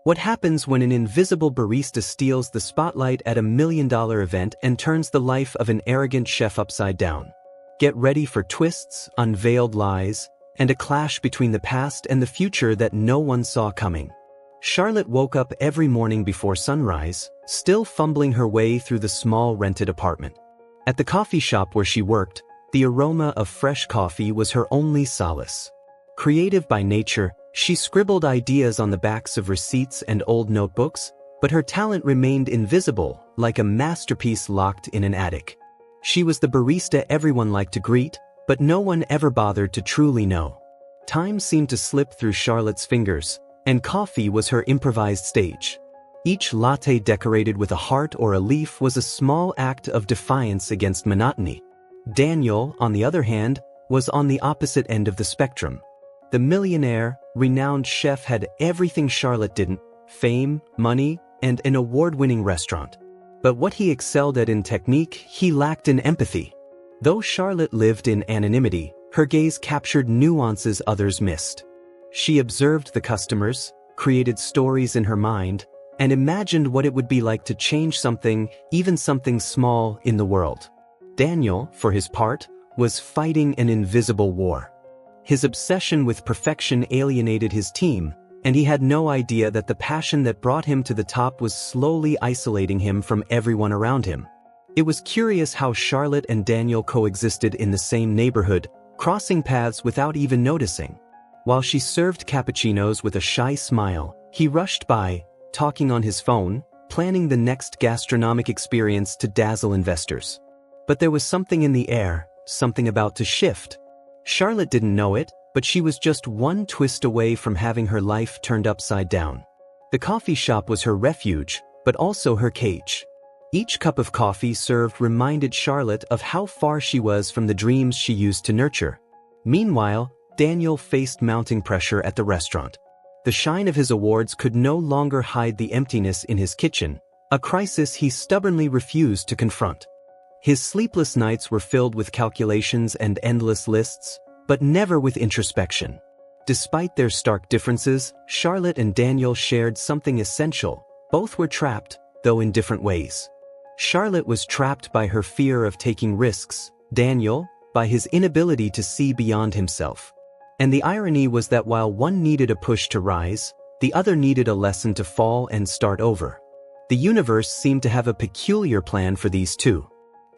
What happens when an invisible barista steals the spotlight at a $1 million event and turns the life of an arrogant chef upside down? Get ready for twists, unveiled lies, and a clash between the past and the future that no one saw coming. Charlotte woke up every morning before sunrise, still fumbling her way through the small rented apartment. At the coffee shop where she worked, the aroma of fresh coffee was her only solace. Creative by nature, she scribbled ideas on the backs of receipts and old notebooks, but her talent remained invisible, like a masterpiece locked in an attic. She was the barista everyone liked to greet, but no one ever bothered to truly know. Time seemed to slip through Charlotte's fingers, and coffee was her improvised stage. Each latte decorated with a heart or a leaf was a small act of defiance against monotony. Daniel, on the other hand, was on the opposite end of the spectrum. The millionaire, renowned chef had everything Charlotte didn't: fame, money, and an award-winning restaurant. But what he excelled at in technique, he lacked in empathy. Though Charlotte lived in anonymity, her gaze captured nuances others missed. She observed the customers, created stories in her mind, and imagined what it would be like to change something, even something small, in the world. Daniel, for his part, was fighting an invisible war. His obsession with perfection alienated his team, and he had no idea that the passion that brought him to the top was slowly isolating him from everyone around him. It was curious how Charlotte and Daniel coexisted in the same neighborhood, crossing paths without even noticing. While she served cappuccinos with a shy smile, he rushed by, talking on his phone, planning the next gastronomic experience to dazzle investors. But there was something in the air, something about to shift. Charlotte didn't know it, but she was just one twist away from having her life turned upside down. The coffee shop was her refuge, but also her cage. Each cup of coffee served reminded Charlotte of how far she was from the dreams she used to nurture. Meanwhile, Daniel faced mounting pressure at the restaurant. The shine of his awards could no longer hide the emptiness in his kitchen, a crisis he stubbornly refused to confront. His sleepless nights were filled with calculations and endless lists, but never with introspection. Despite their stark differences, Charlotte and Daniel shared something essential. Both were trapped, though in different ways. Charlotte was trapped by her fear of taking risks, Daniel, by his inability to see beyond himself. And the irony was that while one needed a push to rise, the other needed a lesson to fall and start over. The universe seemed to have a peculiar plan for these two.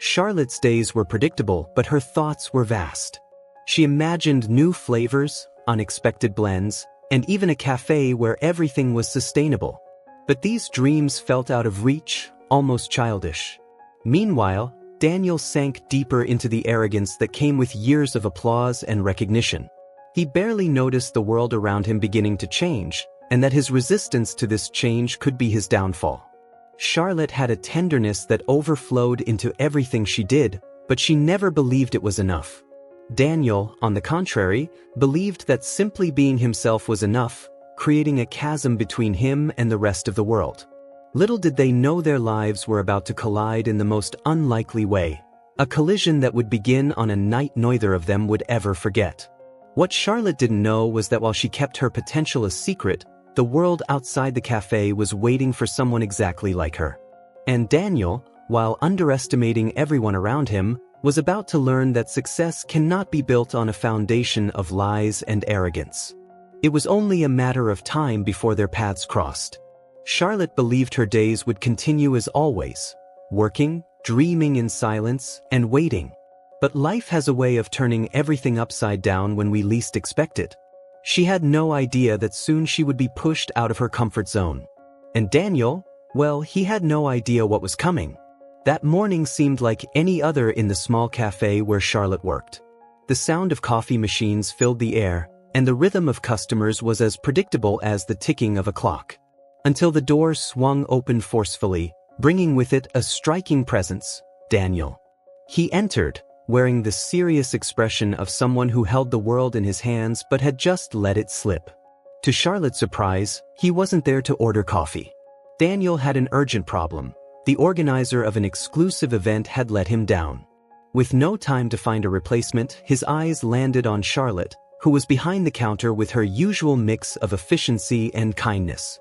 Charlotte's days were predictable, but her thoughts were vast. She imagined new flavors, unexpected blends, and even a cafe where everything was sustainable. But these dreams felt out of reach, almost childish. Meanwhile, Daniel sank deeper into the arrogance that came with years of applause and recognition. He barely noticed the world around him beginning to change, and that his resistance to this change could be his downfall. Charlotte had a tenderness that overflowed into everything she did, but she never believed it was enough. Daniel, on the contrary, believed that simply being himself was enough, creating a chasm between him and the rest of the world. Little did they know their lives were about to collide in the most unlikely way, a collision that would begin on a night neither of them would ever forget. What Charlotte didn't know was that while she kept her potential a secret, the world outside the cafe was waiting for someone exactly like her. And Daniel, while underestimating everyone around him, was about to learn that success cannot be built on a foundation of lies and arrogance. It was only a matter of time before their paths crossed. Charlotte believed her days would continue as always, working, dreaming in silence, and waiting. But life has a way of turning everything upside down when we least expect it. She had no idea that soon she would be pushed out of her comfort zone. And Daniel, well, he had no idea what was coming. That morning seemed like any other in the small cafe where Charlotte worked. The sound of coffee machines filled the air, and the rhythm of customers was as predictable as the ticking of a clock. Until the door swung open forcefully, bringing with it a striking presence, Daniel. He entered, wearing the serious expression of someone who held the world in his hands but had just let it slip. To Charlotte's surprise, he wasn't there to order coffee. Daniel had an urgent problem. The organizer of an exclusive event had let him down. With no time to find a replacement, his eyes landed on Charlotte, who was behind the counter with her usual mix of efficiency and kindness.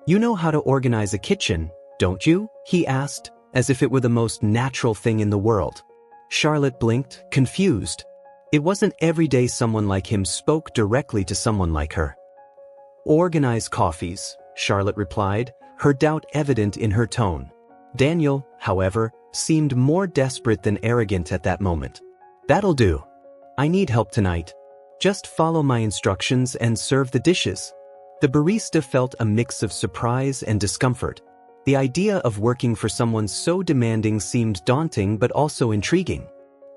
"You know how to organize a kitchen, don't you?" he asked, as if it were the most natural thing in the world. Charlotte blinked, confused. It wasn't every day someone like him spoke directly to someone like her. "Organize coffees," Charlotte replied, her doubt evident in her tone. Daniel, however, seemed more desperate than arrogant at that moment. "That'll do. I need help tonight. Just follow my instructions and serve the dishes." The barista felt a mix of surprise and discomfort. The idea of working for someone so demanding seemed daunting but also intriguing.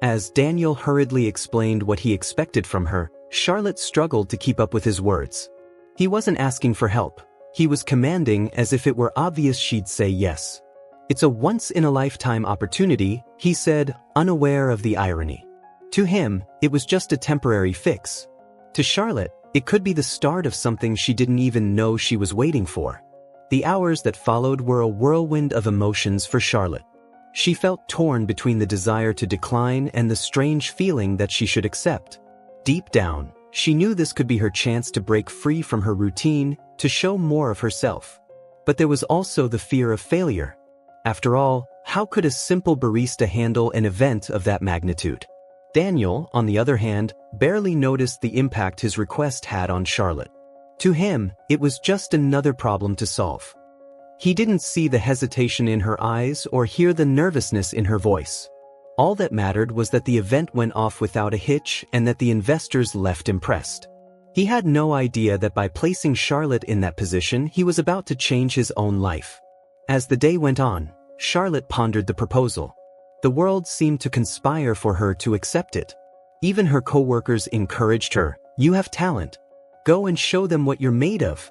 As Daniel hurriedly explained what he expected from her, Charlotte struggled to keep up with his words. He wasn't asking for help. He was commanding as if it were obvious she'd say yes. "It's a once-in-a-lifetime opportunity," he said, unaware of the irony. To him, it was just a temporary fix. To Charlotte, it could be the start of something she didn't even know she was waiting for. The hours that followed were a whirlwind of emotions for Charlotte. She felt torn between the desire to decline and the strange feeling that she should accept. Deep down, she knew this could be her chance to break free from her routine, to show more of herself. But there was also the fear of failure. After all, how could a simple barista handle an event of that magnitude? Daniel, on the other hand, barely noticed the impact his request had on Charlotte. To him, it was just another problem to solve. He didn't see the hesitation in her eyes or hear the nervousness in her voice. All that mattered was that the event went off without a hitch and that the investors left impressed. He had no idea that by placing Charlotte in that position, he was about to change his own life. As the day went on, Charlotte pondered the proposal. The world seemed to conspire for her to accept it. Even her co-workers encouraged her. "You have talent. Go and show them what you're made of."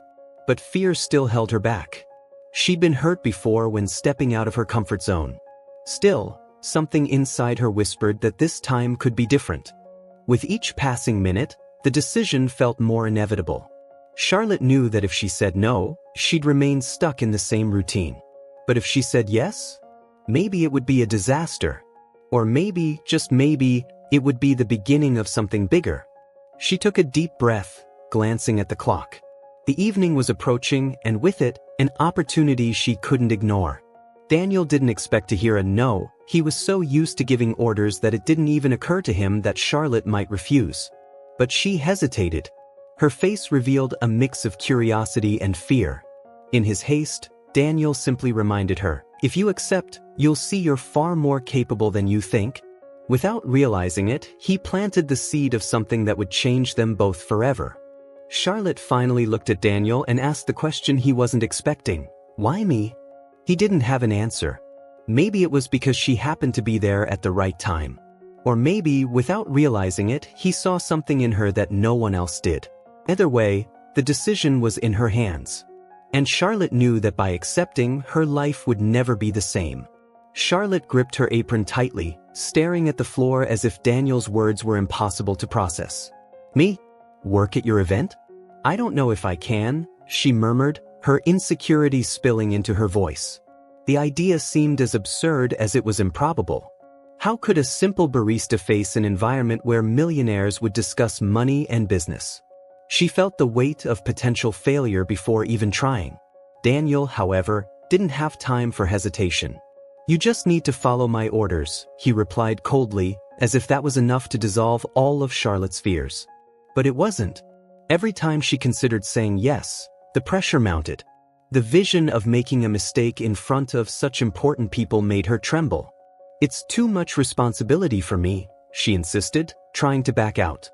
But fear still held her back. She'd been hurt before when stepping out of her comfort zone. Still, something inside her whispered that this time could be different. With each passing minute, the decision felt more inevitable. Charlotte knew that if she said no, she'd remain stuck in the same routine. But if she said yes, maybe it would be a disaster. Or maybe, just maybe, it would be the beginning of something bigger. She took a deep breath, glancing at the clock. The evening was approaching, and with it, an opportunity she couldn't ignore. Daniel didn't expect to hear a no. He was so used to giving orders that it didn't even occur to him that Charlotte might refuse. But she hesitated. Her face revealed a mix of curiosity and fear. In his haste, Daniel simply reminded her, "If you accept, you'll see you're far more capable than you think." Without realizing it, he planted the seed of something that would change them both forever. Charlotte finally looked at Daniel and asked the question he wasn't expecting. "Why me?" He didn't have an answer. Maybe it was because she happened to be there at the right time. Or maybe, without realizing it, he saw something in her that no one else did. Either way, the decision was in her hands. And Charlotte knew that by accepting, her life would never be the same. Charlotte gripped her apron tightly, staring at the floor as if Daniel's words were impossible to process. "Me? Work at your event? I don't know if I can," she murmured, her insecurity spilling into her voice. The idea seemed as absurd as it was improbable. How could a simple barista face an environment where millionaires would discuss money and business? She felt the weight of potential failure before even trying. Daniel, however, didn't have time for hesitation. "You just need to follow my orders," he replied coldly, as if that was enough to dissolve all of Charlotte's fears. But it wasn't. Every time she considered saying yes, the pressure mounted. The vision of making a mistake in front of such important people made her tremble. "It's too much responsibility for me," she insisted, trying to back out.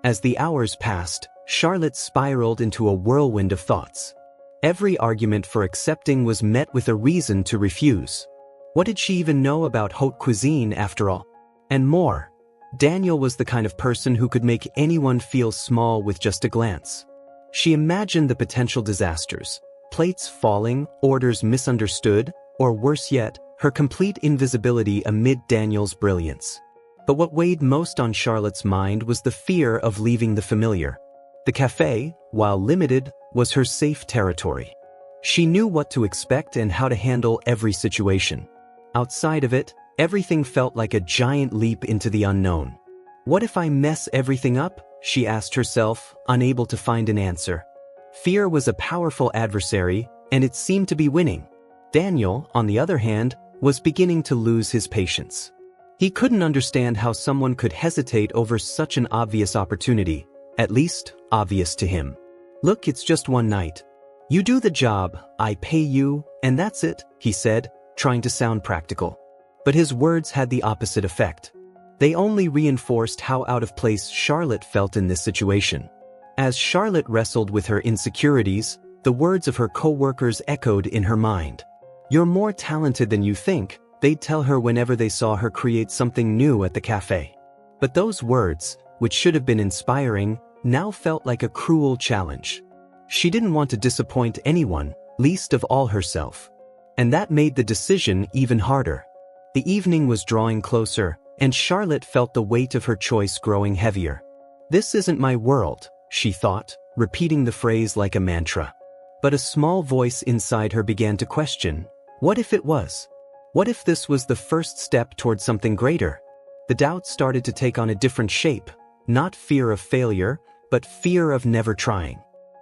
As the hours passed, Charlotte spiraled into a whirlwind of thoughts. Every argument for accepting was met with a reason to refuse. What did she even know about haute cuisine after all? And more. Daniel was the kind of person who could make anyone feel small with just a glance. She imagined the potential disasters: plates falling, orders misunderstood, or worse yet, her complete invisibility amid Daniel's brilliance. But what weighed most on Charlotte's mind was the fear of leaving the familiar. The cafe, while limited, was her safe territory. She knew what to expect and how to handle every situation. Outside of it, everything felt like a giant leap into the unknown. "What if I mess everything up?" she asked herself, unable to find an answer. Fear was a powerful adversary, and it seemed to be winning. Daniel, on the other hand, was beginning to lose his patience. He couldn't understand how someone could hesitate over such an obvious opportunity, at least obvious to him. "Look, it's just one night. You do the job, I pay you, and that's it," he said, trying to sound practical. But his words had the opposite effect. They only reinforced how out of place Charlotte felt in this situation. As Charlotte wrestled with her insecurities, the words of her co-workers echoed in her mind. "You're more talented than you think," they'd tell her whenever they saw her create something new at the cafe. But those words, which should have been inspiring, now felt like a cruel challenge. She didn't want to disappoint anyone, least of all herself. And that made the decision even harder. The evening was drawing closer, and Charlotte felt the weight of her choice growing heavier. "This isn't my world," she thought, repeating the phrase like a mantra. But a small voice inside her began to question, what if it was? What if this was the first step toward something greater? The doubt started to take on a different shape, not fear of failure, but fear of never trying.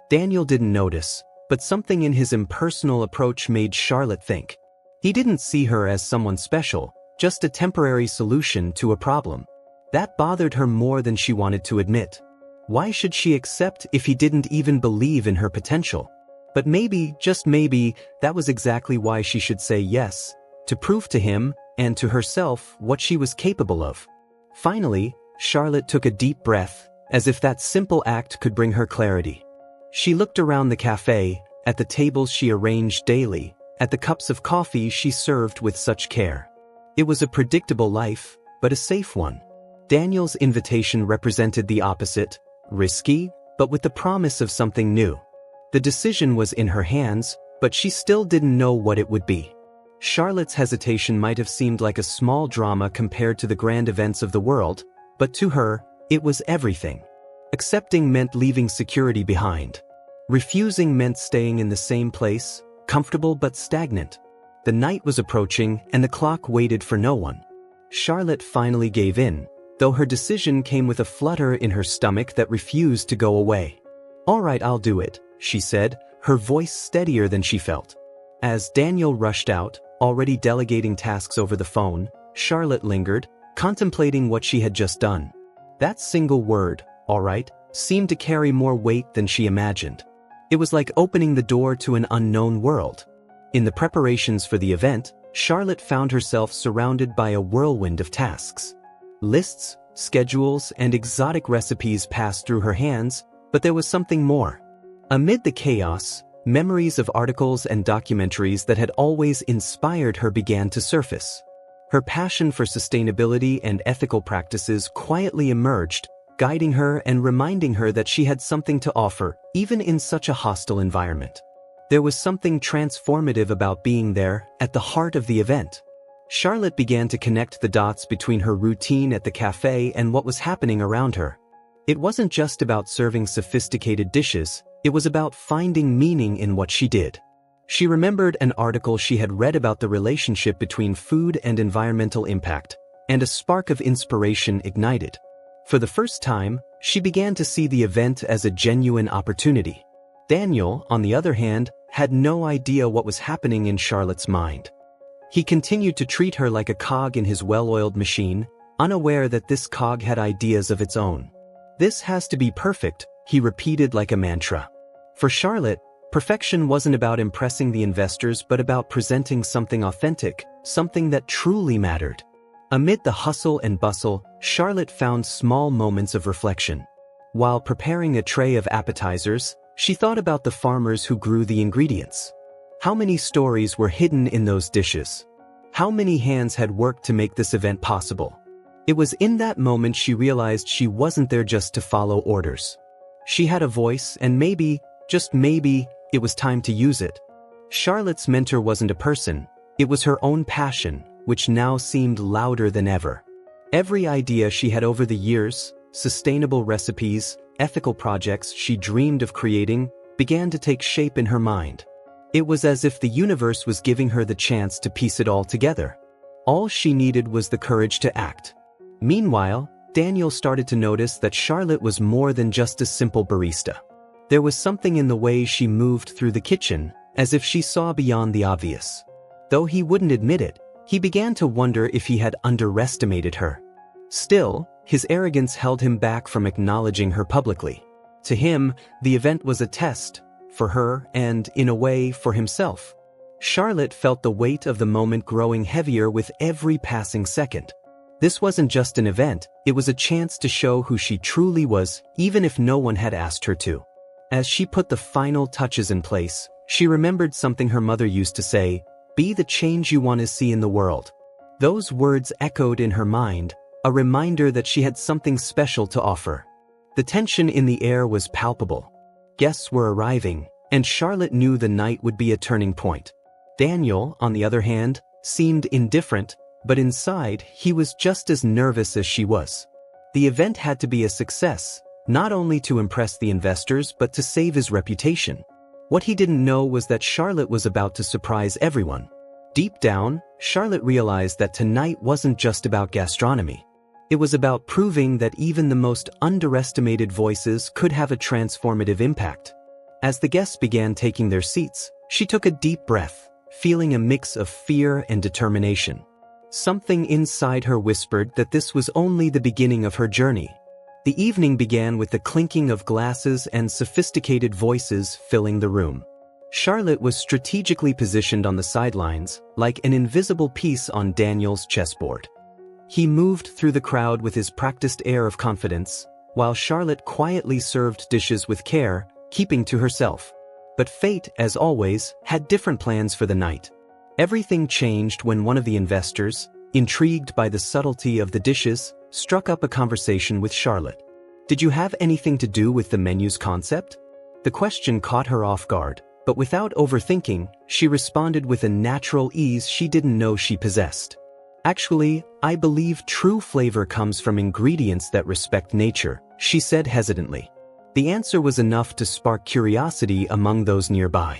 Daniel didn't notice, but something in his impersonal approach made Charlotte think. He didn't see her as someone special, just a temporary solution to a problem. That bothered her more than she wanted to admit. Why should she accept if he didn't even believe in her potential? But maybe, just maybe, that was exactly why she should say yes, to prove to him, and to herself, what she was capable of. Finally, Charlotte took a deep breath, as if that simple act could bring her clarity. She looked around the cafe, at the tables she arranged daily, at the cups of coffee she served with such care. It was a predictable life, but a safe one. Daniel's invitation represented the opposite, risky, but with the promise of something new. The decision was in her hands, but she still didn't know what it would be. Charlotte's hesitation might have seemed like a small drama compared to the grand events of the world, but to her, it was everything. Accepting meant leaving security behind. Refusing meant staying in the same place, comfortable but stagnant. The night was approaching, and the clock waited for no one. Charlotte finally gave in, though her decision came with a flutter in her stomach that refused to go away. "All right, I'll do it," she said, her voice steadier than she felt. As Daniel rushed out, already delegating tasks over the phone, Charlotte lingered, contemplating what she had just done. That single word, "all right," seemed to carry more weight than she imagined. It was like opening the door to an unknown world. In the preparations for the event, Charlotte found herself surrounded by a whirlwind of tasks. Lists, schedules, and exotic recipes passed through her hands, but there was something more. Amid the chaos, memories of articles and documentaries that had always inspired her began to surface. Her passion for sustainability and ethical practices quietly emerged, guiding her and reminding her that she had something to offer, even in such a hostile environment. There was something transformative about being there, at the heart of the event. Charlotte began to connect the dots between her routine at the cafe and what was happening around her. It wasn't just about serving sophisticated dishes, it was about finding meaning in what she did. She remembered an article she had read about the relationship between food and environmental impact, and a spark of inspiration ignited. For the first time, she began to see the event as a genuine opportunity. Daniel, on the other hand, had no idea what was happening in Charlotte's mind. He continued to treat her like a cog in his well-oiled machine, unaware that this cog had ideas of its own. "This has to be perfect," he repeated like a mantra. For Charlotte, perfection wasn't about impressing the investors but about presenting something authentic, something that truly mattered. Amid the hustle and bustle, Charlotte found small moments of reflection. While preparing a tray of appetizers, she thought about the farmers who grew the ingredients. How many stories were hidden in those dishes? How many hands had worked to make this event possible? It was in that moment she realized she wasn't there just to follow orders. She had a voice, and maybe, just maybe, it was time to use it. Charlotte's mentor wasn't a person, it was her own passion, which now seemed louder than ever. Every idea she had over the years, sustainable recipes, ethical projects she dreamed of creating, began to take shape in her mind. It was as if the universe was giving her the chance to piece it all together. All she needed was the courage to act. Meanwhile, Daniel started to notice that Charlotte was more than just a simple barista. There was something in the way she moved through the kitchen, as if she saw beyond the obvious. Though he wouldn't admit it, he began to wonder if he had underestimated her. Still, his arrogance held him back from acknowledging her publicly. To him, the event was a test, for her and, in a way, for himself. Charlotte felt the weight of the moment growing heavier with every passing second. This wasn't just an event, it was a chance to show who she truly was, even if no one had asked her to. As she put the final touches in place, she remembered something her mother used to say, "Be the change you want to see in the world." Those words echoed in her mind, a reminder that she had something special to offer. The tension in the air was palpable. Guests were arriving, and Charlotte knew the night would be a turning point. Daniel, on the other hand, seemed indifferent, but inside, he was just as nervous as she was. The event had to be a success, not only to impress the investors but to save his reputation. What he didn't know was that Charlotte was about to surprise everyone. Deep down, Charlotte realized that tonight wasn't just about gastronomy. It was about proving that even the most underestimated voices could have a transformative impact. As the guests began taking their seats, she took a deep breath, feeling a mix of fear and determination. Something inside her whispered that this was only the beginning of her journey. The evening began with the clinking of glasses and sophisticated voices filling the room. Charlotte was strategically positioned on the sidelines, like an invisible piece on Daniel's chessboard. He moved through the crowd with his practiced air of confidence, while Charlotte quietly served dishes with care, keeping to herself. But fate, as always, had different plans for the night. Everything changed when one of the investors, intrigued by the subtlety of the dishes, struck up a conversation with Charlotte. "Did you have anything to do with the menu's concept?" The question caught her off guard, but without overthinking, she responded with a natural ease she didn't know she possessed. "Actually, I believe true flavor comes from ingredients that respect nature," she said hesitantly. The answer was enough to spark curiosity among those nearby.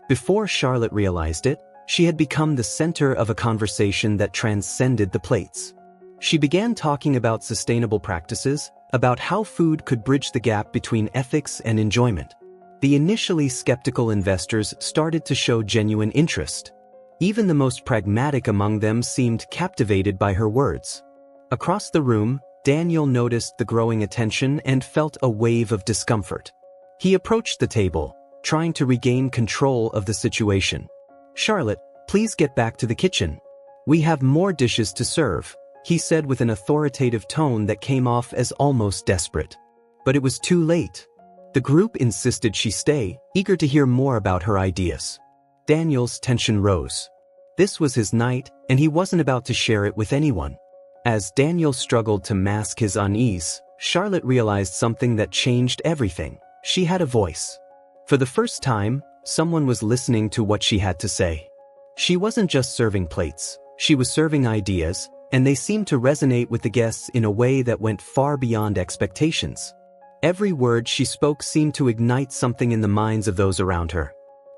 Before Charlotte realized it, she had become the center of a conversation that transcended the plates. She began talking about sustainable practices, about how food could bridge the gap between ethics and enjoyment. The initially skeptical investors started to show genuine interest. Even the most pragmatic among them seemed captivated by her words. Across the room, Daniel noticed the growing attention and felt a wave of discomfort. He approached the table, trying to regain control of the situation. "Charlotte, please get back to the kitchen. We have more dishes to serve," he said with an authoritative tone that came off as almost desperate. But it was too late. The group insisted she stay, eager to hear more about her ideas. Daniel's tension rose. This was his night, and he wasn't about to share it with anyone. As Daniel struggled to mask his unease, Charlotte realized something that changed everything. She had a voice. For the first time, someone was listening to what she had to say. She wasn't just serving plates, she was serving ideas, and they seemed to resonate with the guests in a way that went far beyond expectations. Every word she spoke seemed to ignite something in the minds of those around her.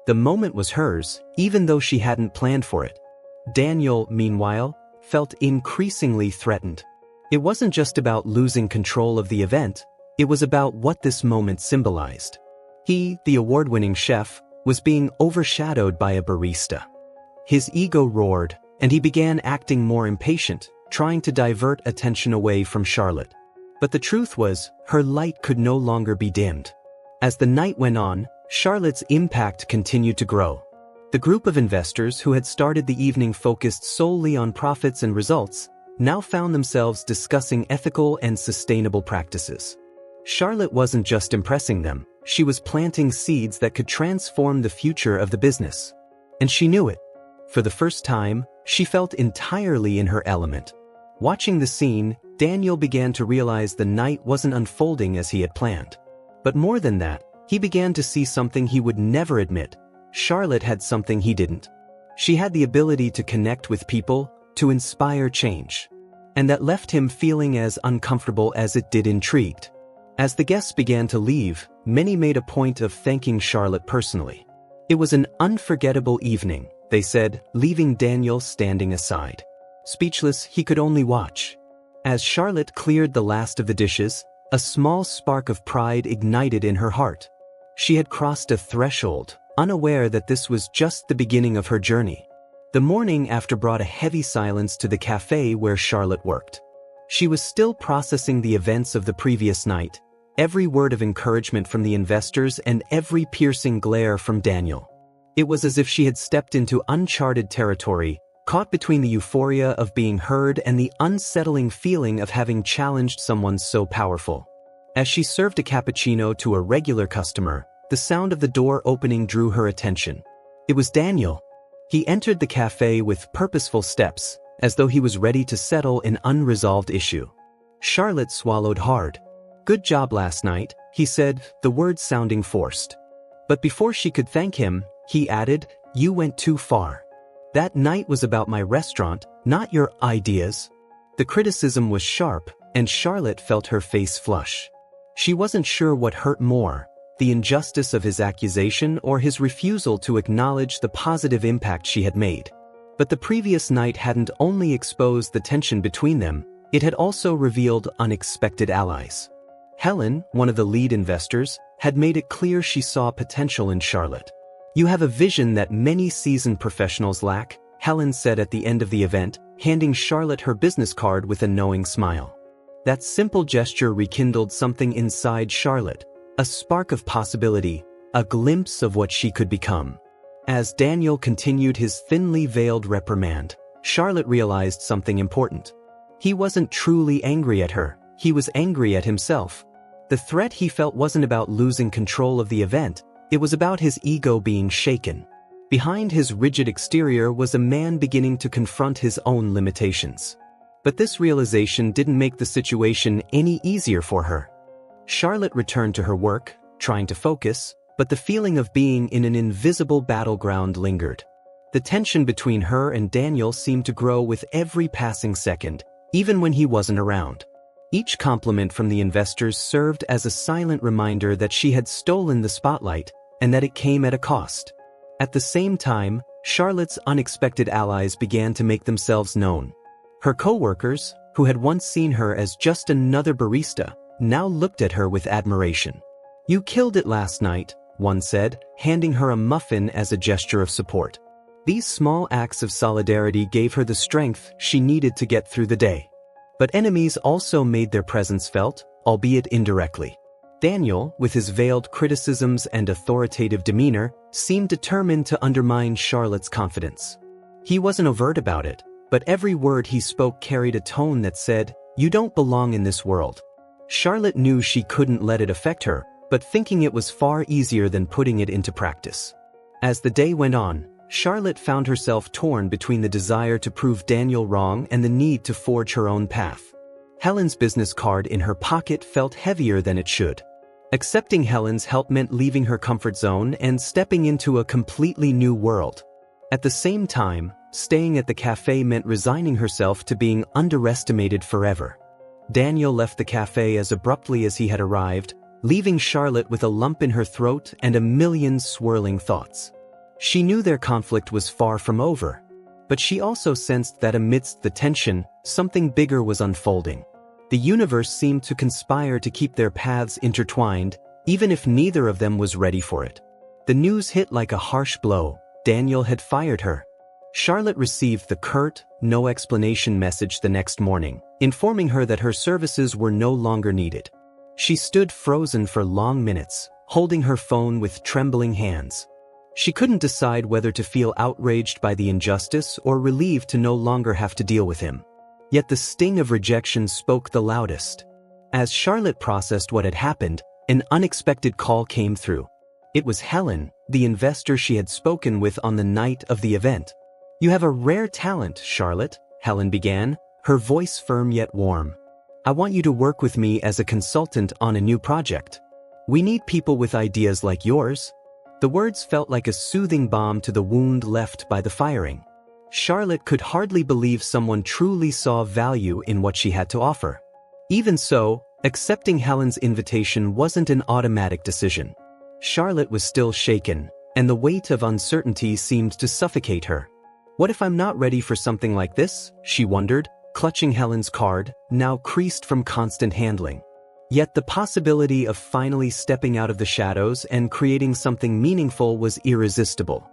The moment was hers, even though she hadn't planned for it. Daniel, meanwhile, felt increasingly threatened. It wasn't just about losing control of the event, it was about what this moment symbolized. He, the award-winning chef, was being overshadowed by a barista. His ego roared, and he began acting more impatient, trying to divert attention away from Charlotte. But the truth was, her light could no longer be dimmed. As the night went on, Charlotte's impact continued to grow. The group of investors who had started the evening focused solely on profits and results, now found themselves discussing ethical and sustainable practices. Charlotte wasn't just impressing them, she was planting seeds that could transform the future of the business. And she knew it. For the first time, she felt entirely in her element. Watching the scene, Daniel began to realize the night wasn't unfolding as he had planned. But more than that, he began to see something he would never admit. Charlotte had something he didn't. She had the ability to connect with people, to inspire change. And that left him feeling as uncomfortable as it did intrigued. As the guests began to leave, many made a point of thanking Charlotte personally. "It was an unforgettable evening," they said, leaving Daniel standing aside. Speechless, he could only watch. As Charlotte cleared the last of the dishes, a small spark of pride ignited in her heart. She had crossed a threshold, unaware that this was just the beginning of her journey. The morning after brought a heavy silence to the cafe where Charlotte worked. She was still processing the events of the previous night, every word of encouragement from the investors and every piercing glare from Daniel. It was as if she had stepped into uncharted territory, caught between the euphoria of being heard and the unsettling feeling of having challenged someone so powerful. As she served a cappuccino to a regular customer, the sound of the door opening drew her attention. It was Daniel. He entered the cafe with purposeful steps, as though he was ready to settle an unresolved issue. Charlotte swallowed hard. "Good job last night," he said, the words sounding forced. But before she could thank him, he added, "You went too far. That night was about my restaurant, not your ideas." The criticism was sharp, and Charlotte felt her face flush. She wasn't sure what hurt more, the injustice of his accusation or his refusal to acknowledge the positive impact she had made. But the previous night hadn't only exposed the tension between them, it had also revealed unexpected allies. Helen, one of the lead investors, had made it clear she saw potential in Charlotte. "You have a vision that many seasoned professionals lack," Helen said at the end of the event, handing Charlotte her business card with a knowing smile. That simple gesture rekindled something inside Charlotte, a spark of possibility, a glimpse of what she could become. As Daniel continued his thinly veiled reprimand, Charlotte realized something important. He wasn't truly angry at her, he was angry at himself. The threat he felt wasn't about losing control of the event, it was about his ego being shaken. Behind his rigid exterior was a man beginning to confront his own limitations. But this realization didn't make the situation any easier for her. Charlotte returned to her work, trying to focus, but the feeling of being in an invisible battleground lingered. The tension between her and Daniel seemed to grow with every passing second, even when he wasn't around. Each compliment from the investors served as a silent reminder that she had stolen the spotlight, and that it came at a cost. At the same time, Charlotte's unexpected allies began to make themselves known. Her co-workers, who had once seen her as just another barista, now looked at her with admiration. "You killed it last night," one said, handing her a muffin as a gesture of support. These small acts of solidarity gave her the strength she needed to get through the day. But enemies also made their presence felt, albeit indirectly. Daniel, with his veiled criticisms and authoritative demeanor, seemed determined to undermine Charlotte's confidence. He wasn't overt about it, but every word he spoke carried a tone that said, "You don't belong in this world." Charlotte knew she couldn't let it affect her, but thinking it was far easier than putting it into practice. As the day went on, Charlotte found herself torn between the desire to prove Daniel wrong and the need to forge her own path. Helen's business card in her pocket felt heavier than it should. Accepting Helen's help meant leaving her comfort zone and stepping into a completely new world. At the same time, staying at the cafe meant resigning herself to being underestimated forever. Daniel left the cafe as abruptly as he had arrived, leaving Charlotte with a lump in her throat and a million swirling thoughts. She knew their conflict was far from over, but she also sensed that amidst the tension, something bigger was unfolding. The universe seemed to conspire to keep their paths intertwined, even if neither of them was ready for it. The news hit like a harsh blow. Daniel had fired her. Charlotte received the curt, no explanation message the next morning, informing her that her services were no longer needed. She stood frozen for long minutes, holding her phone with trembling hands. She couldn't decide whether to feel outraged by the injustice or relieved to no longer have to deal with him. Yet the sting of rejection spoke the loudest. As Charlotte processed what had happened, an unexpected call came through. It was Helen, the investor she had spoken with on the night of the event. "You have a rare talent, Charlotte," Helen began, her voice firm yet warm. "I want you to work with me as a consultant on a new project. We need people with ideas like yours." The words felt like a soothing balm to the wound left by the firing. Charlotte could hardly believe someone truly saw value in what she had to offer. Even so, accepting Helen's invitation wasn't an automatic decision. Charlotte was still shaken, and the weight of uncertainty seemed to suffocate her. "What if I'm not ready for something like this?" she wondered, clutching Helen's card, now creased from constant handling. Yet the possibility of finally stepping out of the shadows and creating something meaningful was irresistible.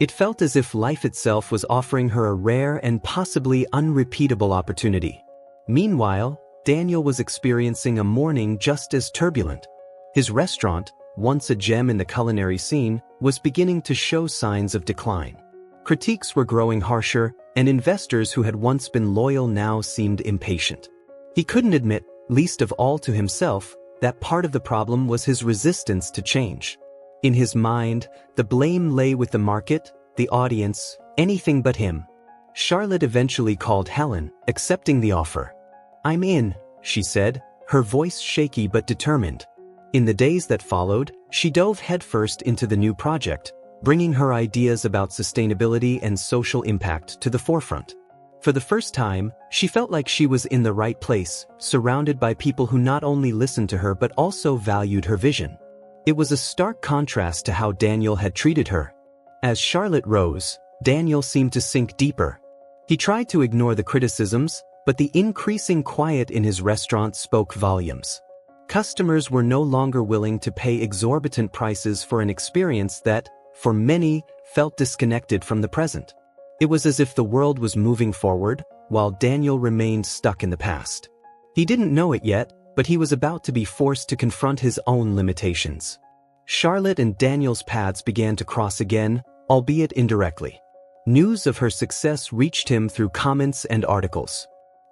It felt as if life itself was offering her a rare and possibly unrepeatable opportunity. Meanwhile, Daniel was experiencing a morning just as turbulent. His restaurant, once a gem in the culinary scene, was beginning to show signs of decline. Critiques were growing harsher, and investors who had once been loyal now seemed impatient. He couldn't admit, least of all to himself, that part of the problem was his resistance to change. In his mind, the blame lay with the market, the audience, anything but him. Charlotte eventually called Helen, accepting the offer. "I'm in," she said, her voice shaky but determined. In the days that followed, she dove headfirst into the new project, bringing her ideas about sustainability and social impact to the forefront. For the first time, she felt like she was in the right place, surrounded by people who not only listened to her but also valued her vision. It was a stark contrast to how Daniel had treated her. As Charlotte rose, Daniel seemed to sink deeper. He tried to ignore the criticisms, but the increasing quiet in his restaurant spoke volumes. Customers were no longer willing to pay exorbitant prices for an experience that, for many, felt disconnected from the present. It was as if the world was moving forward, while Daniel remained stuck in the past. He didn't know it yet, but he was about to be forced to confront his own limitations. Charlotte and Daniel's paths began to cross again, albeit indirectly. News of her success reached him through comments and articles.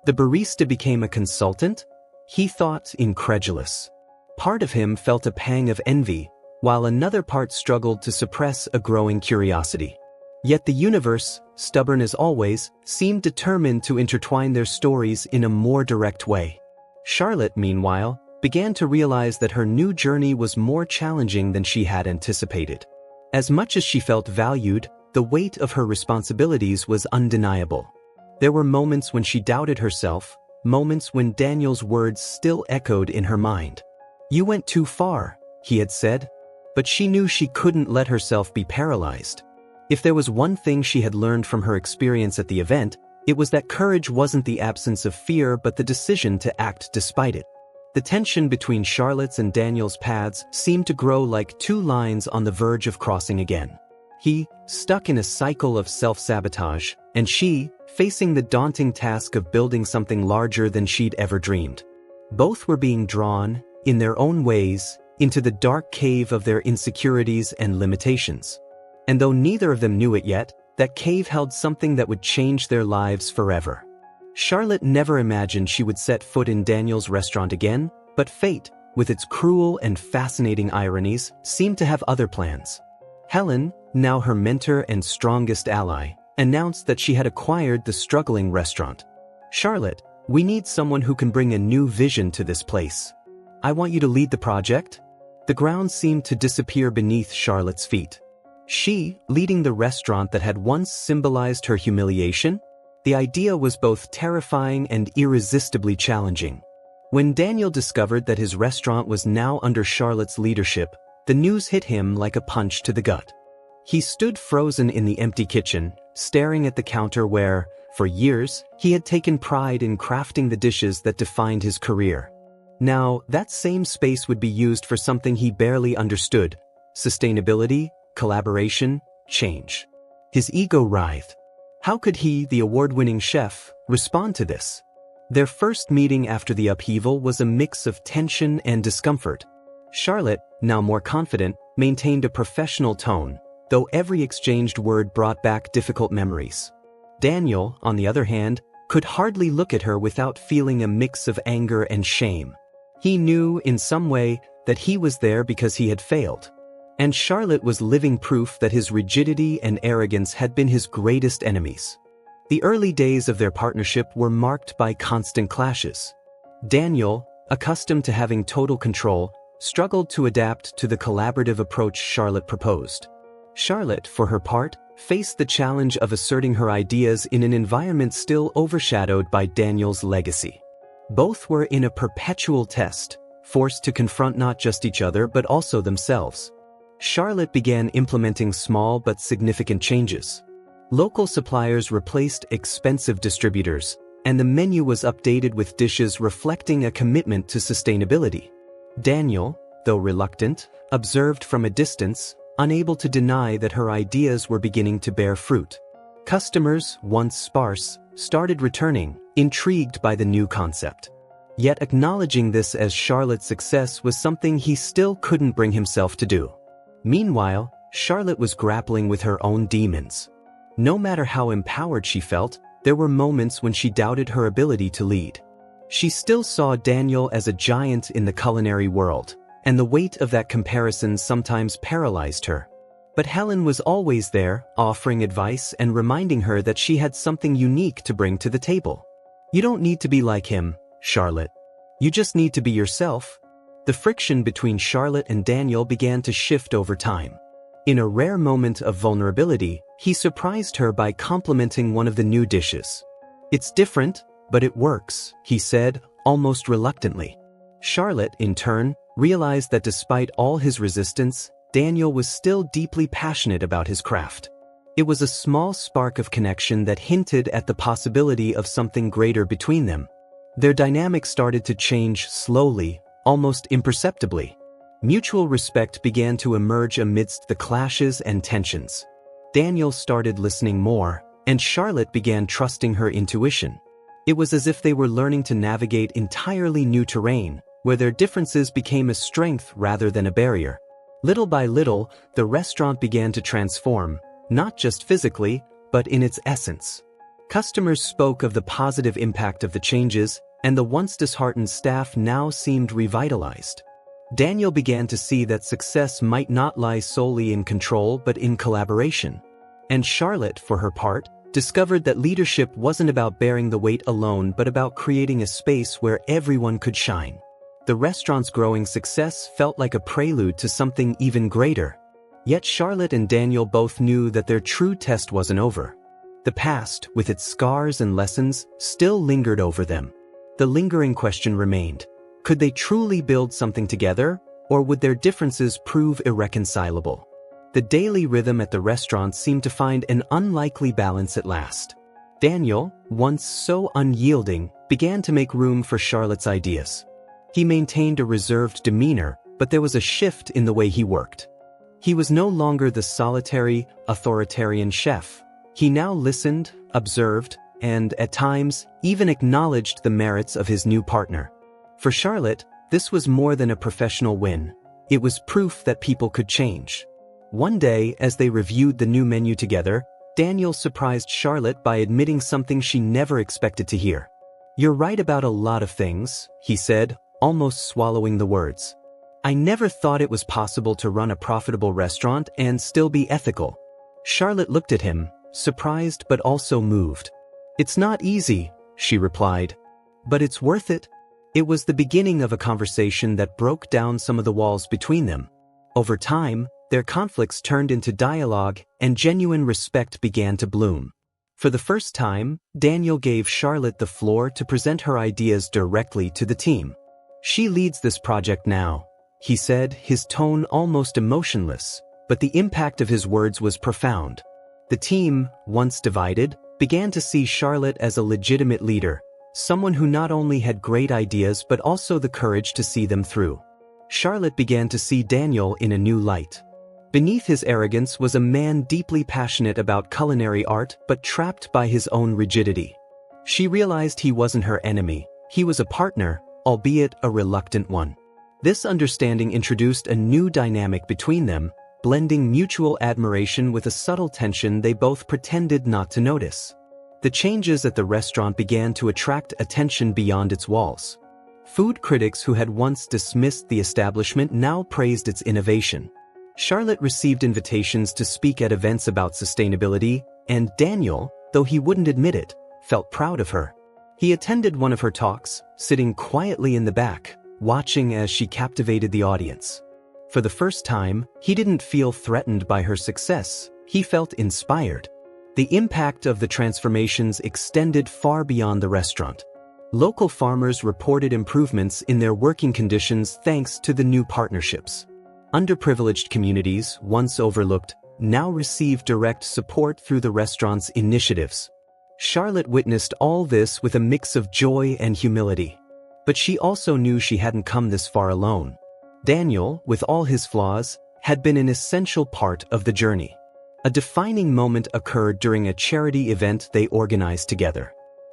The barista became a consultant? He thought, incredulous. Part of him felt a pang of envy, while another part struggled to suppress a growing curiosity. Yet the universe, stubborn as always, seemed determined to intertwine their stories in a more direct way. Charlotte, meanwhile, began to realize that her new journey was more challenging than she had anticipated. As much as she felt valued, the weight of her responsibilities was undeniable. There were moments when she doubted herself, moments when Daniel's words still echoed in her mind. "You went too far," he had said. But she knew she couldn't let herself be paralyzed. If there was one thing she had learned from her experience at the event, it was that courage wasn't the absence of fear but the decision to act despite it. The tension between Charlotte's and Daniel's paths seemed to grow like two lines on the verge of crossing again. He, stuck in a cycle of self-sabotage, and she, facing the daunting task of building something larger than she'd ever dreamed. Both were being drawn, in their own ways, into the dark cave of their insecurities and limitations. And though neither of them knew it yet, that cave held something that would change their lives forever. Charlotte never imagined she would set foot in Daniel's restaurant again, but fate, with its cruel and fascinating ironies, seemed to have other plans. Helen, now her mentor and strongest ally, announced that she had acquired the struggling restaurant. "Charlotte, we need someone who can bring a new vision to this place. I want you to lead the project." The ground seemed to disappear beneath Charlotte's feet. She, leading the restaurant that had once symbolized her humiliation? The idea was both terrifying and irresistibly challenging. When Daniel discovered that his restaurant was now under Charlotte's leadership, the news hit him like a punch to the gut. He stood frozen in the empty kitchen, staring at the counter where, for years, he had taken pride in crafting the dishes that defined his career. Now, that same space would be used for something he barely understood: sustainability, collaboration, change. His ego writhed. How could he, the award-winning chef, respond to this? Their first meeting after the upheaval was a mix of tension and discomfort. Charlotte, now more confident, maintained a professional tone, though every exchanged word brought back difficult memories. Daniel, on the other hand, could hardly look at her without feeling a mix of anger and shame. He knew, in some way, that he was there because he had failed. And Charlotte was living proof that his rigidity and arrogance had been his greatest enemies. The early days of their partnership were marked by constant clashes. Daniel, accustomed to having total control, struggled to adapt to the collaborative approach Charlotte proposed. Charlotte, for her part, faced the challenge of asserting her ideas in an environment still overshadowed by Daniel's legacy. Both were in a perpetual test, forced to confront not just each other but also themselves. Charlotte began implementing small but significant changes. Local suppliers replaced expensive distributors, and the menu was updated with dishes reflecting a commitment to sustainability. Daniel, though reluctant, observed from a distance, unable to deny that her ideas were beginning to bear fruit. Customers, once sparse, started returning, intrigued by the new concept. Yet acknowledging this as Charlotte's success was something he still couldn't bring himself to do. Meanwhile, Charlotte was grappling with her own demons. No matter how empowered she felt, there were moments when she doubted her ability to lead. She still saw Daniel as a giant in the culinary world, and the weight of that comparison sometimes paralyzed her. But Helen was always there, offering advice and reminding her that she had something unique to bring to the table. "You don't need to be like him, Charlotte. You just need to be yourself." The friction between Charlotte and Daniel began to shift over time. In a rare moment of vulnerability, he surprised her by complimenting one of the new dishes. "It's different, but it works," he said, almost reluctantly. Charlotte, in turn, realized that despite all his resistance, Daniel was still deeply passionate about his craft. It was a small spark of connection that hinted at the possibility of something greater between them. Their dynamic started to change slowly, almost imperceptibly. Mutual respect began to emerge amidst the clashes and tensions. Daniel started listening more, and Charlotte began trusting her intuition. It was as if they were learning to navigate entirely new terrain, where their differences became a strength rather than a barrier. Little by little, the restaurant began to transform, not just physically, but in its essence. Customers spoke of the positive impact of the changes, and the once disheartened staff now seemed revitalized. Daniel began to see that success might not lie solely in control but in collaboration. And Charlotte, for her part, discovered that leadership wasn't about bearing the weight alone but about creating a space where everyone could shine. The restaurant's growing success felt like a prelude to something even greater. Yet Charlotte and Daniel both knew that their true test wasn't over. The past, with its scars and lessons, still lingered over them. The lingering question remained: could they truly build something together, or would their differences prove irreconcilable? The daily rhythm at the restaurant seemed to find an unlikely balance at last. Daniel, once so unyielding, began to make room for Charlotte's ideas. He maintained a reserved demeanor, but there was a shift in the way he worked. He was no longer the solitary, authoritarian chef. He now listened, observed, and, at times, even acknowledged the merits of his new partner. For Charlotte, this was more than a professional win. It was proof that people could change. One day, as they reviewed the new menu together, Daniel surprised Charlotte by admitting something she never expected to hear. "You're right about a lot of things," he said, almost swallowing the words. "I never thought it was possible to run a profitable restaurant and still be ethical." Charlotte looked at him, surprised but also moved. "It's not easy," she replied. "But it's worth it." It was the beginning of a conversation that broke down some of the walls between them. Over time, their conflicts turned into dialogue, and genuine respect began to bloom. For the first time, Daniel gave Charlotte the floor to present her ideas directly to the team. "She leads this project now," he said, his tone almost emotionless, but the impact of his words was profound. The team, once divided, began to see Charlotte as a legitimate leader, someone who not only had great ideas but also the courage to see them through. Charlotte began to see Daniel in a new light. Beneath his arrogance was a man deeply passionate about culinary art but trapped by his own rigidity. She realized he wasn't her enemy, he was a partner, albeit a reluctant one. This understanding introduced a new dynamic between them, blending mutual admiration with a subtle tension they both pretended not to notice. The changes at the restaurant began to attract attention beyond its walls. Food critics who had once dismissed the establishment now praised its innovation. Charlotte received invitations to speak at events about sustainability, and Daniel, though he wouldn't admit it, felt proud of her. He attended one of her talks, sitting quietly in the back, watching as she captivated the audience. For the first time, he didn't feel threatened by her success, he felt inspired. The impact of the transformations extended far beyond the restaurant. Local farmers reported improvements in their working conditions thanks to the new partnerships. Underprivileged communities, once overlooked, now received direct support through the restaurant's initiatives. Charlotte witnessed all this with a mix of joy and humility. But she also knew she hadn't come this far alone. Daniel, with all his flaws, had been an essential part of the journey. A defining moment occurred during a charity event they organized together.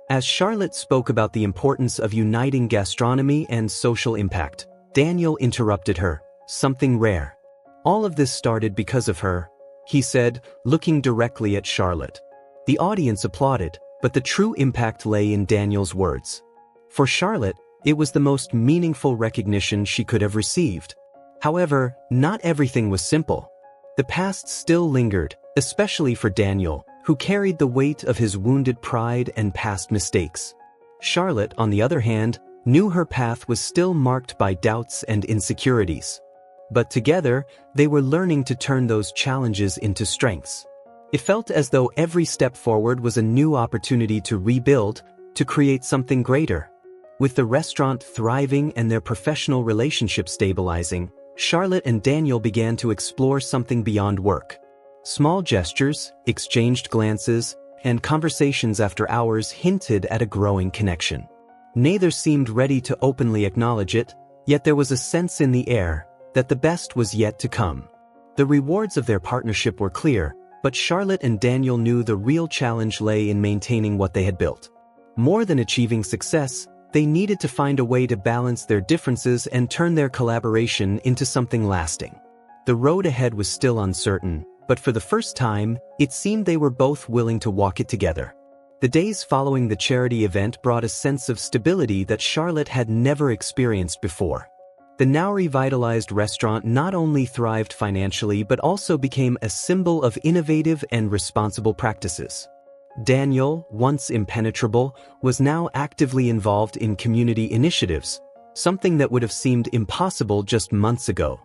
As Charlotte spoke about the importance of uniting gastronomy and social impact, Daniel interrupted her, something rare. "All of this started because of her," he said, looking directly at Charlotte. The audience applauded, but the true impact lay in Daniel's words. For Charlotte, it was the most meaningful recognition she could have received. However, not everything was simple. The past still lingered, especially for Daniel, who carried the weight of his wounded pride and past mistakes. Charlotte, on the other hand, knew her path was still marked by doubts and insecurities. But together, they were learning to turn those challenges into strengths. It felt as though every step forward was a new opportunity to rebuild, to create something greater. With the restaurant thriving and their professional relationship stabilizing, Charlotte and Daniel began to explore something beyond work. Small gestures, exchanged glances, and conversations after hours hinted at a growing connection. Neither seemed ready to openly acknowledge it, yet there was a sense in the air that the best was yet to come. The rewards of their partnership were clear, but Charlotte and Daniel knew the real challenge lay in maintaining what they had built. More than achieving success, they needed to find a way to balance their differences and turn their collaboration into something lasting. The road ahead was still uncertain, but for the first time, it seemed they were both willing to walk it together. The days following the charity event brought a sense of stability that Charlotte had never experienced before. The now revitalized restaurant not only thrived financially but also became a symbol of innovative and responsible practices. Daniel, once impenetrable, was now actively involved in community initiatives, something that would have seemed impossible just months ago.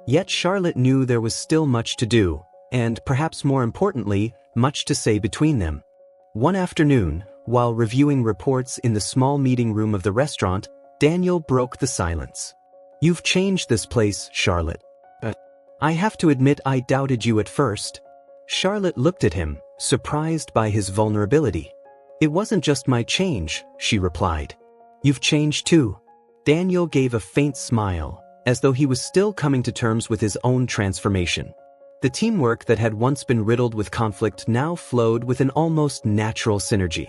Yet Charlotte knew there was still much to do, and perhaps more importantly, much to say between them. One afternoon, while reviewing reports in the small meeting room of the restaurant, Daniel broke the silence. "You've changed this place, Charlotte. I have to admit I doubted you at first." Charlotte looked at him, surprised by his vulnerability. "It wasn't just my change," she replied. "You've changed too." Daniel gave a faint smile, as though he was still coming to terms with his own transformation. The teamwork that had once been riddled with conflict now flowed with an almost natural synergy.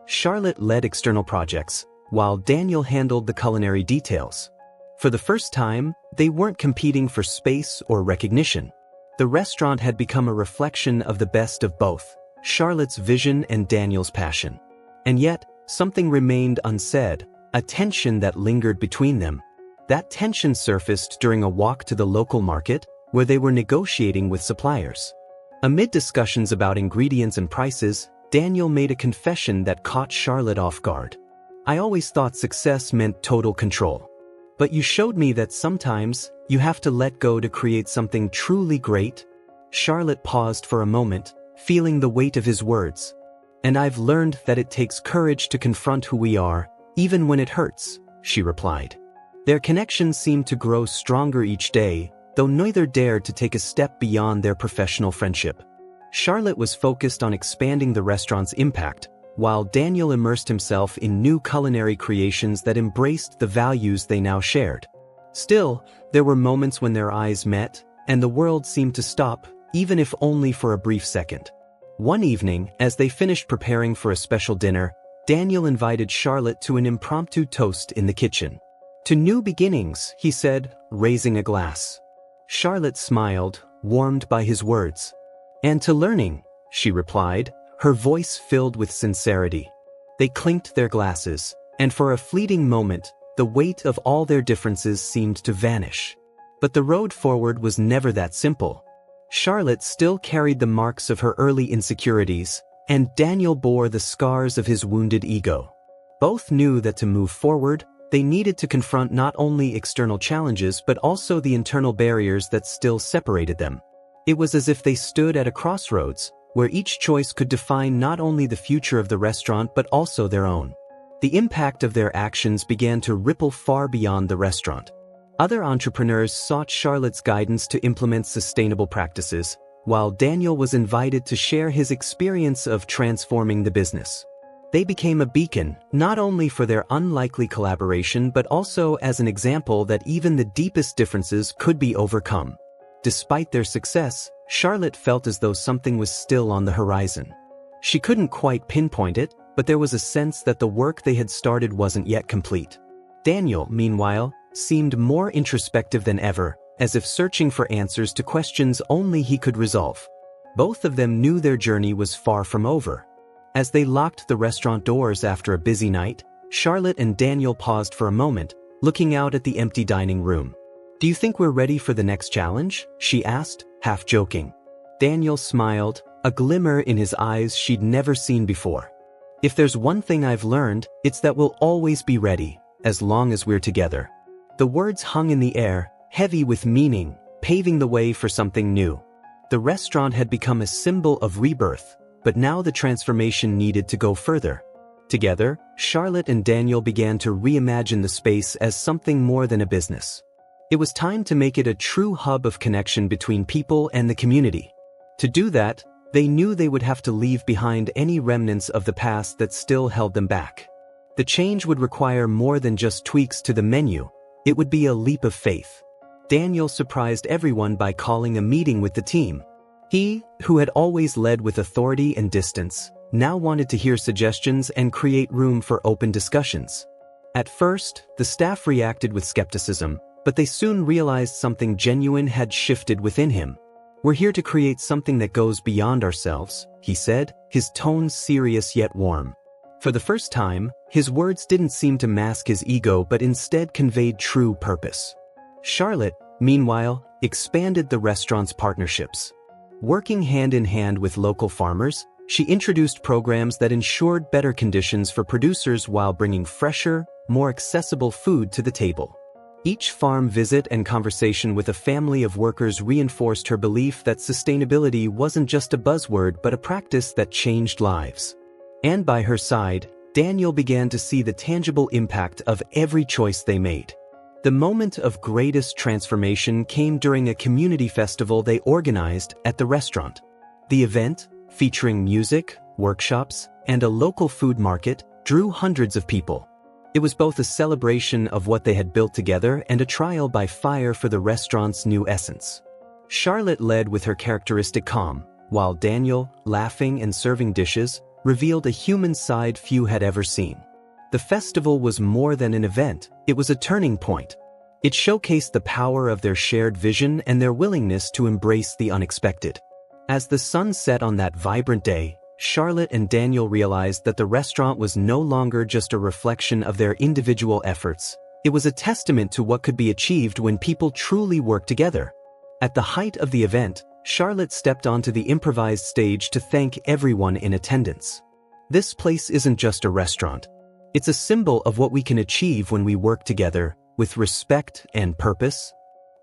Charlotte led external projects, while Daniel handled the culinary details. For the first time, they weren't competing for space or recognition. The restaurant had become a reflection of the best of both, Charlotte's vision and Daniel's passion. And yet, something remained unsaid, a tension that lingered between them. That tension surfaced during a walk to the local market, where they were negotiating with suppliers. Amid discussions about ingredients and prices, Daniel made a confession that caught Charlotte off guard. "I always thought success meant total control. But you showed me that sometimes, you have to let go to create something truly great." Charlotte paused for a moment, feeling the weight of his words. "And I've learned that it takes courage to confront who we are, even when it hurts," she replied. Their connection seemed to grow stronger each day, though neither dared to take a step beyond their professional friendship. Charlotte was focused on expanding the restaurant's impact, while Daniel immersed himself in new culinary creations that embraced the values they now shared. Still, there were moments when their eyes met, and the world seemed to stop, even if only for a brief second. One evening, as they finished preparing for a special dinner, Daniel invited Charlotte to an impromptu toast in the kitchen. "To new beginnings," he said, raising a glass. Charlotte smiled, warmed by his words. "And to learning," she replied, her voice filled with sincerity. They clinked their glasses, and for a fleeting moment, the weight of all their differences seemed to vanish. But the road forward was never that simple. Charlotte still carried the marks of her early insecurities, and Daniel bore the scars of his wounded ego. Both knew that to move forward, they needed to confront not only external challenges but also the internal barriers that still separated them. It was as if they stood at a crossroads, where each choice could define not only the future of the restaurant but also their own. The impact of their actions began to ripple far beyond the restaurant. Other entrepreneurs sought Charlotte's guidance to implement sustainable practices, while Daniel was invited to share his experience of transforming the business. They became a beacon, not only for their unlikely collaboration but also as an example that even the deepest differences could be overcome. Despite their success, Charlotte felt as though something was still on the horizon. She couldn't quite pinpoint it, but there was a sense that the work they had started wasn't yet complete. Daniel, meanwhile, seemed more introspective than ever, as if searching for answers to questions only he could resolve. Both of them knew their journey was far from over. As they locked the restaurant doors after a busy night, Charlotte and Daniel paused for a moment, looking out at the empty dining room. "Do you think we're ready for the next challenge?" she asked, half joking. Daniel smiled, a glimmer in his eyes she'd never seen before. "If there's one thing I've learned, it's that we'll always be ready, as long as we're together." The words hung in the air, heavy with meaning, paving the way for something new. The restaurant had become a symbol of rebirth, but now the transformation needed to go further. Together, Charlotte and Daniel began to reimagine the space as something more than a business. It was time to make it a true hub of connection between people and the community. To do that, they knew they would have to leave behind any remnants of the past that still held them back. The change would require more than just tweaks to the menu. It would be a leap of faith. Daniel surprised everyone by calling a meeting with the team. He, who had always led with authority and distance, now wanted to hear suggestions and create room for open discussions. At first, the staff reacted with skepticism, but they soon realized something genuine had shifted within him. "We're here to create something that goes beyond ourselves," he said, his tone serious yet warm. For the first time, his words didn't seem to mask his ego but instead conveyed true purpose. Charlotte, meanwhile, expanded the restaurant's partnerships. Working hand in hand with local farmers, she introduced programs that ensured better conditions for producers while bringing fresher, more accessible food to the table. Each farm visit and conversation with a family of workers reinforced her belief that sustainability wasn't just a buzzword but a practice that changed lives. And by her side, Daniel began to see the tangible impact of every choice they made. The moment of greatest transformation came during a community festival they organized at the restaurant. The event, featuring music, workshops, and a local food market, drew hundreds of people. It was both a celebration of what they had built together and a trial by fire for the restaurant's new essence. Charlotte led with her characteristic calm, while Daniel, laughing and serving dishes, revealed a human side few had ever seen. The festival was more than an event, it was a turning point. It showcased the power of their shared vision and their willingness to embrace the unexpected. As the sun set on that vibrant day, Charlotte and Daniel realized that the restaurant was no longer just a reflection of their individual efforts. It was a testament to what could be achieved when people truly work together. At the height of the event, Charlotte stepped onto the improvised stage to thank everyone in attendance. "This place isn't just a restaurant. It's a symbol of what we can achieve when we work together, with respect and purpose."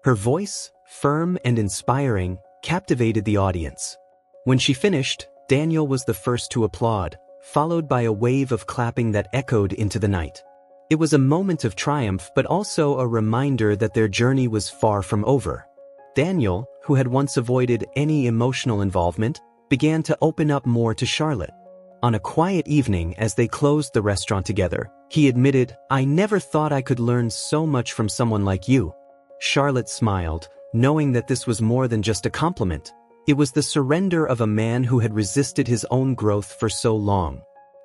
Her voice, firm and inspiring, captivated the audience. When she finished, Daniel was the first to applaud, followed by a wave of clapping that echoed into the night. It was a moment of triumph but also a reminder that their journey was far from over. Daniel, who had once avoided any emotional involvement, began to open up more to Charlotte. On a quiet evening as they closed the restaurant together, he admitted, "I never thought I could learn so much from someone like you." Charlotte smiled, knowing that this was more than just a compliment. It was the surrender of a man who had resisted his own growth for so long.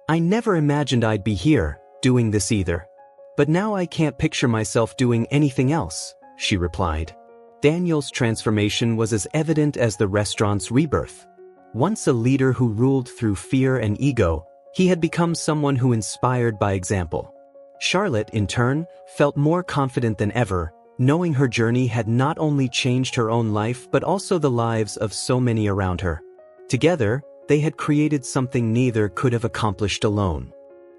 "I never imagined I'd be here, doing this either. But now I can't picture myself doing anything else," she replied. Daniel's transformation was as evident as the restaurant's rebirth. Once a leader who ruled through fear and ego, he had become someone who inspired by example. Charlotte, in turn, felt more confident than ever, knowing her journey had not only changed her own life but also the lives of so many around her. Together, they had created something neither could have accomplished alone.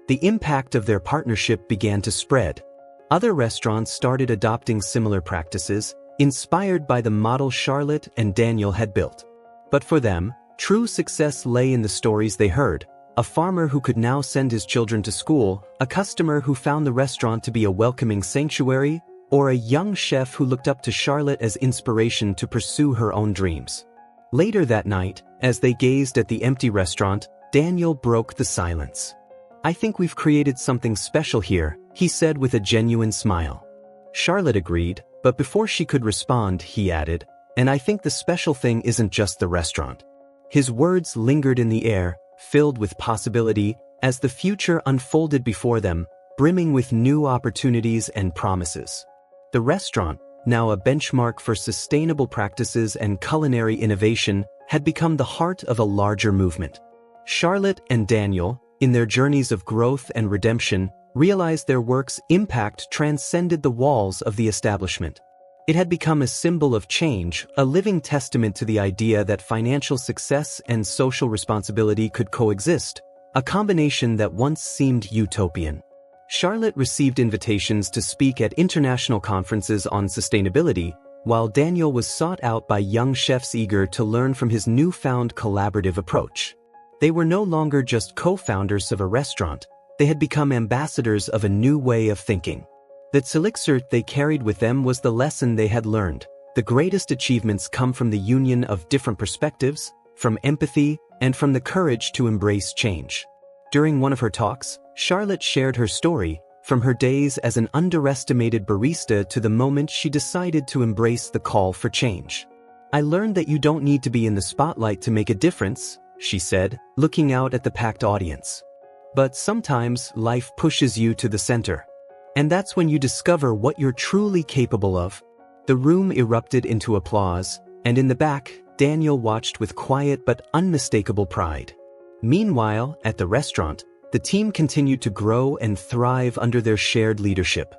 The impact of their partnership began to spread. Other restaurants started adopting similar practices, inspired by the model Charlotte and Daniel had built. But for them, true success lay in the stories they heard. A farmer who could now send his children to school, a customer who found the restaurant to be a welcoming sanctuary, or a young chef who looked up to Charlotte as inspiration to pursue her own dreams. Later that night, as they gazed at the empty restaurant, Daniel broke the silence. "I think we've created something special here," he said with a genuine smile. Charlotte agreed, but before she could respond, he added, "And I think the special thing isn't just the restaurant." His words lingered in the air, filled with possibility, as the future unfolded before them, brimming with new opportunities and promises. The restaurant, now a benchmark for sustainable practices and culinary innovation, had become the heart of a larger movement. Charlotte and Daniel, in their journeys of growth and redemption, realized their work's impact transcended the walls of the establishment. It had become a symbol of change, a living testament to the idea that financial success and social responsibility could coexist, a combination that once seemed utopian. Charlotte received invitations to speak at international conferences on sustainability, while Daniel was sought out by young chefs eager to learn from his newfound collaborative approach. They were no longer just co-founders of a restaurant, they had become ambassadors of a new way of thinking. The elixir they carried with them was the lesson they had learned. The greatest achievements come from the union of different perspectives, from empathy, and from the courage to embrace change. During one of her talks, Charlotte shared her story, from her days as an underestimated barista to the moment she decided to embrace the call for change. "I learned that you don't need to be in the spotlight to make a difference," she said, looking out at the packed audience. "But sometimes life pushes you to the center. And that's when you discover what you're truly capable of." The room erupted into applause, and in the back, Daniel watched with quiet but unmistakable pride. Meanwhile, at the restaurant, the team continued to grow and thrive under their shared leadership.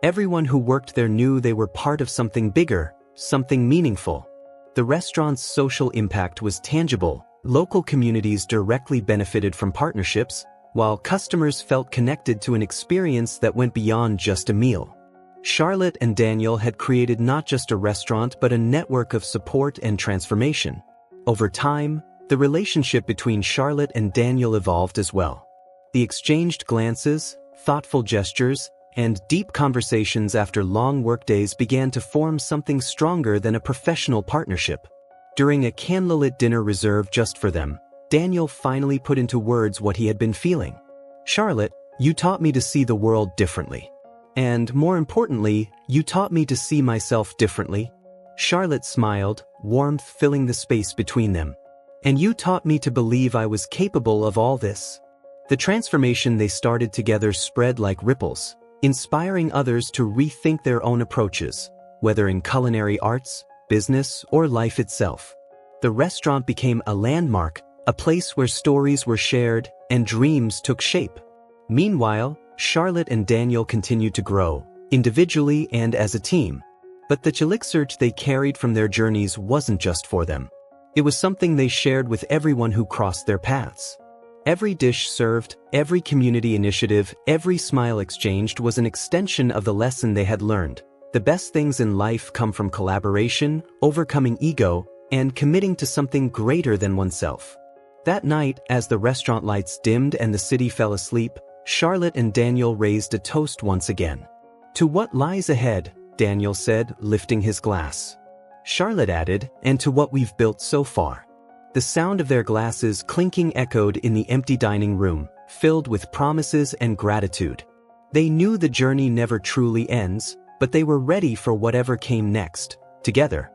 Everyone who worked there knew they were part of something bigger, something meaningful. The restaurant's social impact was tangible. Local communities directly benefited from partnerships, while customers felt connected to an experience that went beyond just a meal. Charlotte and Daniel had created not just a restaurant but a network of support and transformation. Over time, the relationship between Charlotte and Daniel evolved as well. They exchanged glances, thoughtful gestures, and deep conversations after long workdays began to form something stronger than a professional partnership. During a candlelit dinner reserved just for them, Daniel finally put into words what he had been feeling. "Charlotte, you taught me to see the world differently. And more importantly, you taught me to see myself differently." Charlotte smiled, warmth filling the space between them. "And you taught me to believe I was capable of all this." The transformation they started together spread like ripples, inspiring others to rethink their own approaches, whether in culinary arts, business, or life itself. The restaurant became a landmark, a place where stories were shared and dreams took shape. Meanwhile, Charlotte and Daniel continued to grow, individually and as a team. But the elixir they carried from their journeys wasn't just for them. It was something they shared with everyone who crossed their paths. Every dish served, every community initiative, every smile exchanged was an extension of the lesson they had learned. The best things in life come from collaboration, overcoming ego, and committing to something greater than oneself. That night, as the restaurant lights dimmed and the city fell asleep, Charlotte and Daniel raised a toast once again. "To what lies ahead," Daniel said, lifting his glass. Charlotte added, "And to what we've built so far." The sound of their glasses clinking echoed in the empty dining room, filled with promises and gratitude. They knew the journey never truly ends, but they were ready for whatever came next. Together,